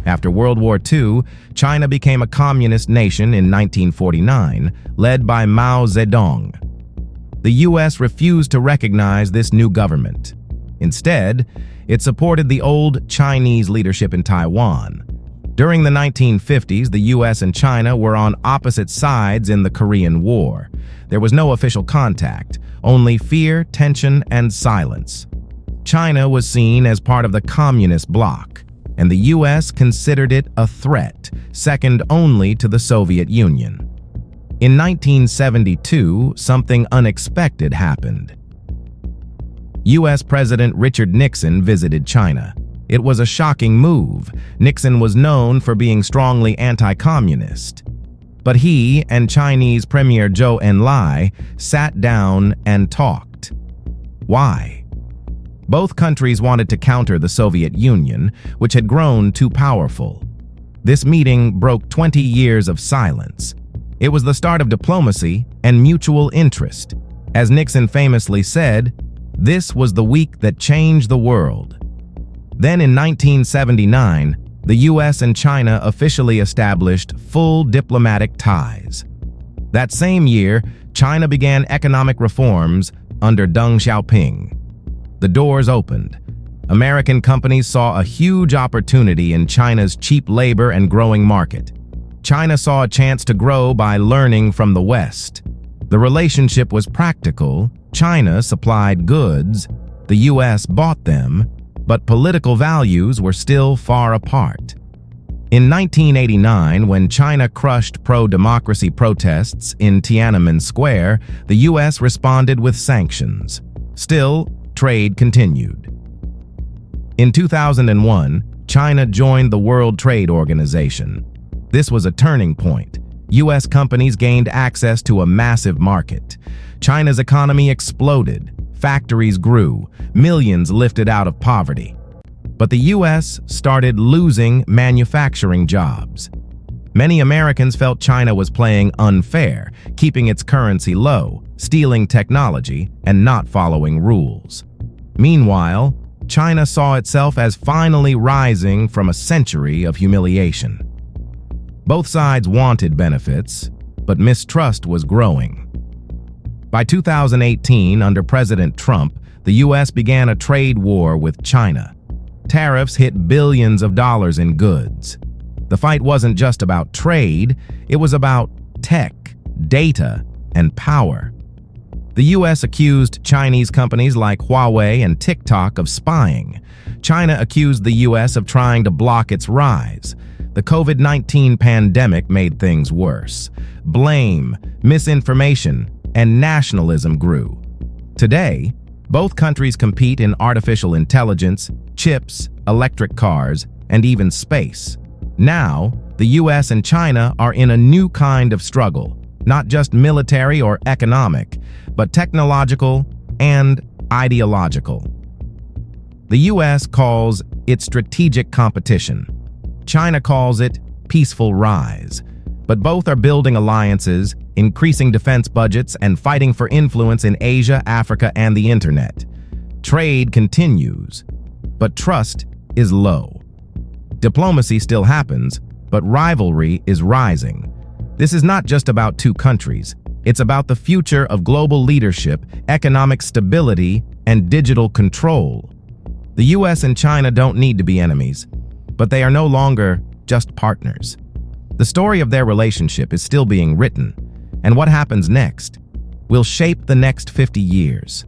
After World War II, China became a communist nation in 1949, led by Mao Zedong. The U.S. refused to recognize this new government. Instead, it supported the old Chinese leadership in Taiwan. During the 1950s, the U.S. and China were on opposite sides in the Korean War. There was no official contact, only fear, tension, and silence. China was seen as part of the communist bloc, and the U.S. considered it a threat, second only to the Soviet Union. In 1972, something unexpected happened. U.S. President Richard Nixon visited China. It was a shocking move. Nixon was known for being strongly anti-communist. But he and Chinese Premier Zhou Enlai sat down and talked. Why? Both countries wanted to counter the Soviet Union, which had grown too powerful. This meeting broke 20 years of silence. It was the start of diplomacy and mutual interest. As Nixon famously said, "This was the week that changed the world." Then in 1979, the U.S. and China officially established full diplomatic ties. That same year, China began economic reforms under Deng Xiaoping. The doors opened. American companies saw a huge opportunity in China's cheap labor and growing market. China saw a chance to grow by learning from the West. The relationship was practical. China supplied goods, the U.S. bought them, but political values were still far apart. In 1989, when China crushed pro-democracy protests in Tiananmen Square, the U.S. responded with sanctions. Still, trade continued. In 2001, China joined the World Trade Organization. This was a turning point. U.S. companies gained access to a massive market. China's economy exploded. Factories grew. Millions lifted out of poverty. But the U.S. started losing manufacturing jobs. Many Americans felt China was playing unfair, keeping its currency low, stealing technology, and not following rules. Meanwhile, China saw itself as finally rising from a century of humiliation. Both sides wanted benefits, but mistrust was growing. By 2018, under President Trump, the U.S. began a trade war with China. Tariffs hit billions of dollars in goods. The fight wasn't just about trade, it was about tech, data, and power. The U.S. accused Chinese companies like Huawei and TikTok of spying. China accused the U.S. of trying to block its rise. The COVID-19 pandemic made things worse. Blame, misinformation, and nationalism grew. Today, both countries compete in artificial intelligence, chips, electric cars, and even space. Now, the U.S. and China are in a new kind of struggle, not just military or economic, but technological and ideological. The U.S. calls it strategic competition. China calls it peaceful rise. But both are building alliances, increasing defense budgets, and fighting for influence in Asia, Africa, and the internet. Trade continues, but trust is low. Diplomacy still happens, but rivalry is rising. This is not just about two countries. It's about the future of global leadership, economic stability, and digital control. The U.S. and China don't need to be enemies, but they are no longer just partners. The story of their relationship is still being written, and what happens next will shape the next 50 years.